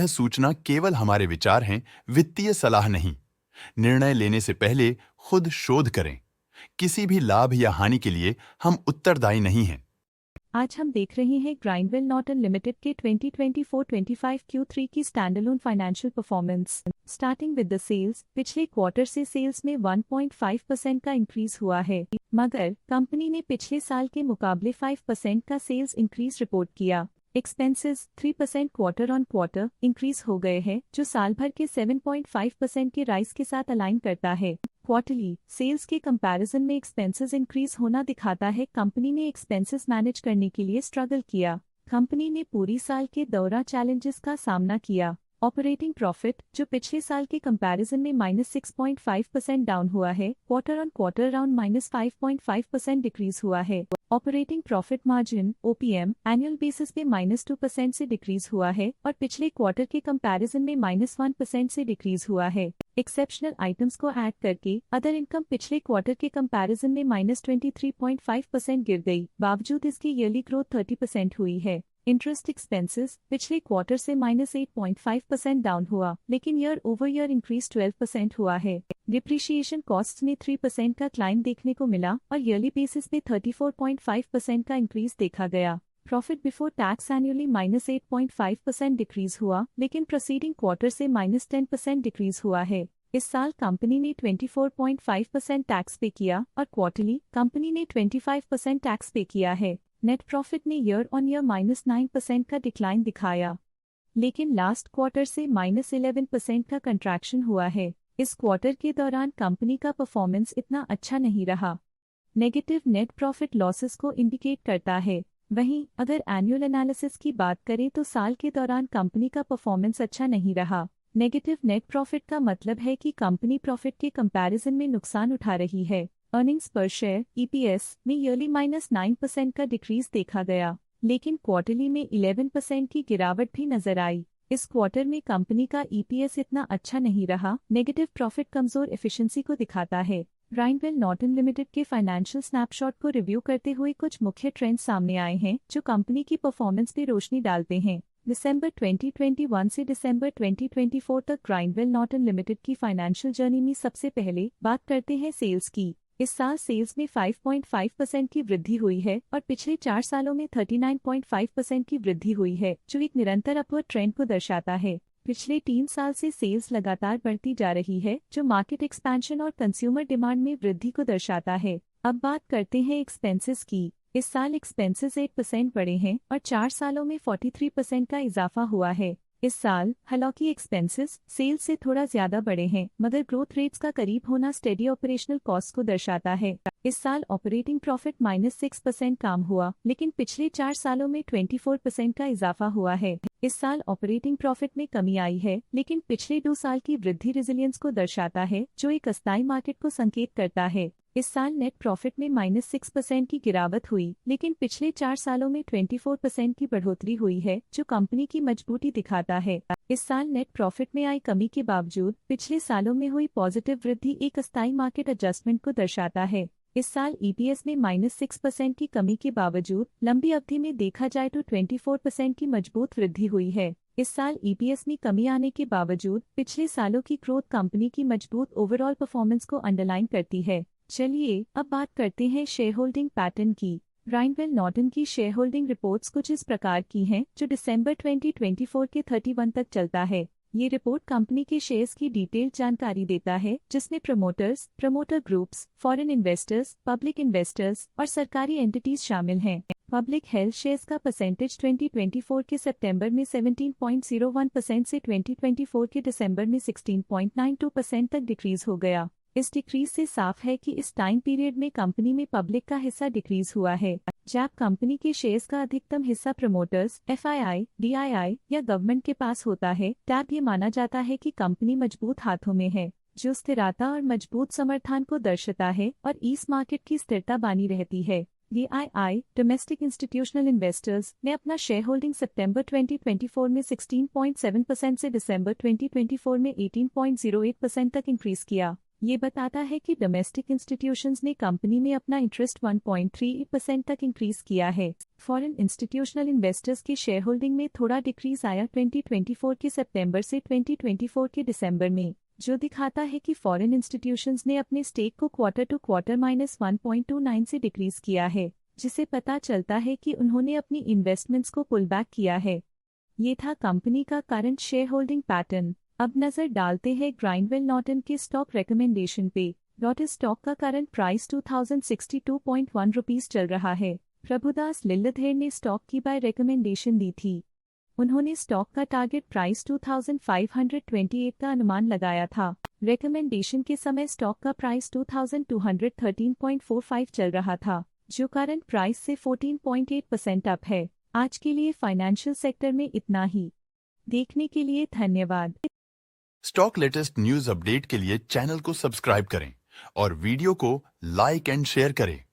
सूचना केवल हमारे विचार हैं, वित्तीय सलाह नहीं। निर्णय लेने से पहले खुद शोध करें। किसी भी लाभ या हानि के लिए हम उत्तरदायी नहीं हैं। आज हम देख रहे हैं ग्राइंडवेल नॉर्टन लिमिटेड के 2024-25 Q3 की standalone financial performance. Starting with the sales, पिछले क्वार्टर से सेल्स में 1.5% का इंक्रीज हुआ है, मगर कंपनी ने पिछले साल के मुकाबले 5% का सेल्स इंक्रीज रिपोर्ट किया। Expenses 3% quarter on quarter increase हो गए हैं, जो साल भर के 7.5% के राइज के साथ अलाइन करता है। क्वार्टरली सेल्स के कंपैरिजन में एक्सपेंसेस इंक्रीज होना दिखाता है कंपनी ने एक्सपेंसेस मैनेज करने के लिए स्ट्रगल किया। कंपनी ने पूरी साल के दौरान चैलेंजेस का सामना किया। ऑपरेटिंग प्रॉफिट, जो पिछले साल के कंपैरिजन में -6.5% डाउन हुआ है, quarter on quarter around -5.5% decrease हुआ है। Operating profit margin OPM annual basis पे -2% से डिक्रीज हुआ है और पिछले क्वार्टर के कंपैरिजन में -1% से डिक्रीज हुआ है। एक्सेप्शनल आइटम्स को ऐड करके अदर इनकम पिछले क्वार्टर के कंपैरिजन में -23.5% गिर गई, बावजूद इसकी ईयरली ग्रोथ 30% हुई है। इंटरेस्ट एक्सपेंसेस पिछले क्वार्टर से -8.5% डाउन हुआ, लेकिन ईयर ओवर ईयर इंक्रीज 12% हुआ है। डिप्रिशिएशन कॉस्ट में 3% का क्लाइम देखने को मिला और ईयरली बेसिस पे 34.5% का इंक्रीज देखा गया। Profit before tax annually -8.5% decrease हुआ, लेकिन प्रोसीडिंग क्वार्टर से -10% डिक्रीज हुआ है। इस साल कंपनी ने 24.5% टैक्स पे किया और क्वार्टरली कंपनी ने 25% टैक्स पे किया है। नेट प्रॉफिट ने ईयर ऑन ईयर -9% का डिक्लाइन दिखाया, लेकिन लास्ट क्वार्टर से -11% का कंट्रैक्शन हुआ है। इस क्वार्टर के दौरान कंपनी का परफॉर्मेंस इतना अच्छा नहीं रहा। नेगेटिव नेट प्रॉफिट लॉसेस को इंडिकेट करता है। वहीं अगर एनुअल एनालिसिस की बात करें तो साल के दौरान कंपनी का परफॉर्मेंस अच्छा नहीं रहा। नेगेटिव नेट प्रॉफिट का मतलब है कि कंपनी प्रॉफिट के कंपैरिजन में नुकसान उठा रही है। अर्निंग्स पर शेयर EPS में ईयरली -9% का डिक्रीज देखा गया, लेकिन क्वार्टरली में 11% की गिरावट भी नजर आई। इस क्वार्टर में कंपनी का EPS इतना अच्छा नहीं रहा। नेगेटिव प्रॉफिट कमजोर एफिशिएंसी को दिखाता है। ग्राइंडवेल नॉर्टन लिमिटेड के फाइनेंशियल स्नैपशॉट को रिव्यू करते हुए कुछ मुख्य ट्रेंड्स सामने आए हैं जो कंपनी की परफॉर्मेंस पे रोशनी डालते हैं। दिसंबर 2021 से दिसंबर 2024 तक ग्राइंडवेल नॉर्टन लिमिटेड की फाइनेंशियल जर्नी में सबसे पहले बात करते हैं सेल्स की। इस साल सेल्स में 5.5% की वृद्धि हुई है और पिछले 4 सालों में 39.5% की वृद्धि हुई है, जो एक निरंतर अपवर्ड ट्रेंड को दर्शाता है। पिछले 3 साल से सेल्स लगातार बढ़ती जा रही है, जो मार्केट एक्सपेंशन और कंज्यूमर डिमांड में वृद्धि को दर्शाता है। अब बात करते हैं एक्सपेंसेस की। इस साल एक्सपेंसेस 8% बढ़े हैं और 4 सालों में 43% का इजाफा हुआ है। इस साल हालांकि एक्सपेंसेस सेल्स से थोड़ा ज्यादा बढ़े हैं, मगर ग्रोथ रेट्स का करीब होना स्टेडी ऑपरेशनल कॉस्ट को दर्शाता है। इस साल ऑपरेटिंग प्रॉफिट -6% कम हुआ, लेकिन पिछले 4 सालों में 24% का इजाफा हुआ है। इस साल ऑपरेटिंग प्रॉफिट में कमी आई है, लेकिन पिछले 2 साल की वृद्धि रेजिलियंस को दर्शाता है, जो एक अस्थायी मार्केट को संकेत करता है। इस साल नेट प्रॉफिट में -6% की गिरावट हुई, लेकिन पिछले 4 सालों में 24% की बढ़ोतरी हुई है, जो कंपनी की मजबूती दिखाता है। इस साल नेट प्रॉफिट में आई कमी के बावजूद पिछले सालों में हुई पॉजिटिव वृद्धि एक अस्थायी मार्केट एडजस्टमेंट को दर्शाता है। इस साल EPS में -6% की कमी के बावजूद लंबी अवधि में देखा जाए तो 24% की मजबूत वृद्धि हुई है। इस साल EPS में कमी आने के बावजूद पिछले सालों की ग्रोथ कंपनी की मजबूत ओवरऑल परफॉर्मेंस को अंडरलाइन करती है। चलिए अब बात करते हैं शेयर होल्डिंग पैटर्न की। ग्राइंडवेल नॉर्टन की शेयर होल्डिंग रिपोर्ट्स कुछ इस प्रकार की हैं, जो दिसंबर 2024 के 31 तक चलता है। ये रिपोर्ट कंपनी के शेयर्स की डिटेल्ड जानकारी देता है, जिसमें promoters, promoter groups, foreign investors, public investors और सरकारी एंटिटीज शामिल हैं। पब्लिक हेल्थ शेयर्स का परसेंटेज 2024 के सितंबर में 17.01% से 2024 के दिसंबर में 16.92% तक डिक्रीज हो गया। इस डिक्रीज से साफ है कि इस टाइम पीरियड में कंपनी में पब्लिक का हिस्सा डिक्रीज हुआ है। जब कंपनी के शेयर्स का अधिकतम हिस्सा प्रमोटर्स, FII, DII या गवर्नमेंट के पास होता है, तब ये माना जाता है कि कंपनी मजबूत हाथों में है, जो स्थिरता और मजबूत समर्थन को दर्शाता है और इस मार्केट की स्थिरता बनी रहती है। DII डोमेस्टिक इंस्टीट्यूशनल इन्वेस्टर्स ने अपना शेयर होल्डिंग सितंबर 2024 में 16.7% से दिसंबर 2024 में 18.08% तक इंक्रीज किया। ये बताता है कि डोमेस्टिक इंस्टीट्यूशंस ने कंपनी में अपना इंटरेस्ट 1.3% तक इंक्रीज किया है। फॉरेन इंस्टीट्यूशनल इन्वेस्टर्स के शेयर होल्डिंग में थोड़ा डिक्रीज आया 2024 के सितंबर से 2024 के दिसंबर में, जो दिखाता है कि फॉरेन इंस्टीट्यूशंस ने अपने स्टेक को क्वार्टर टू क्वार्टर -1.29 से डिक्रीज किया है, जिसे पता चलता है कि उन्होंने अपनी इन्वेस्टमेंट्स को पुल बैक किया है। ये था कंपनी का करंट शेयर होल्डिंग पैटर्न। अब नजर डालते हैं ग्राइंडवेल नॉर्टन के स्टॉक रिकमेंडेशन पे। लॉटस स्टॉक का करंट प्राइस 2062.1 रुपीस चल रहा है। प्रभुदास लिल्लाधर ने स्टॉक की बाय रिकमेंडेशन दी थी। उन्होंने स्टॉक का टारगेट प्राइस 2528 का अनुमान लगाया था। रिकमेंडेशन के समय स्टॉक का प्राइस 2213.45 चल रहा था, जो करंट प्राइस से 14.8% अप है। आज के लिए फाइनेंशियल सेक्टर में इतना ही। देखने के लिए धन्यवाद। स्टॉक लेटेस्ट न्यूज अपडेट के लिए चैनल को सब्सक्राइब करें और वीडियो को लाइक एंड शेयर करें।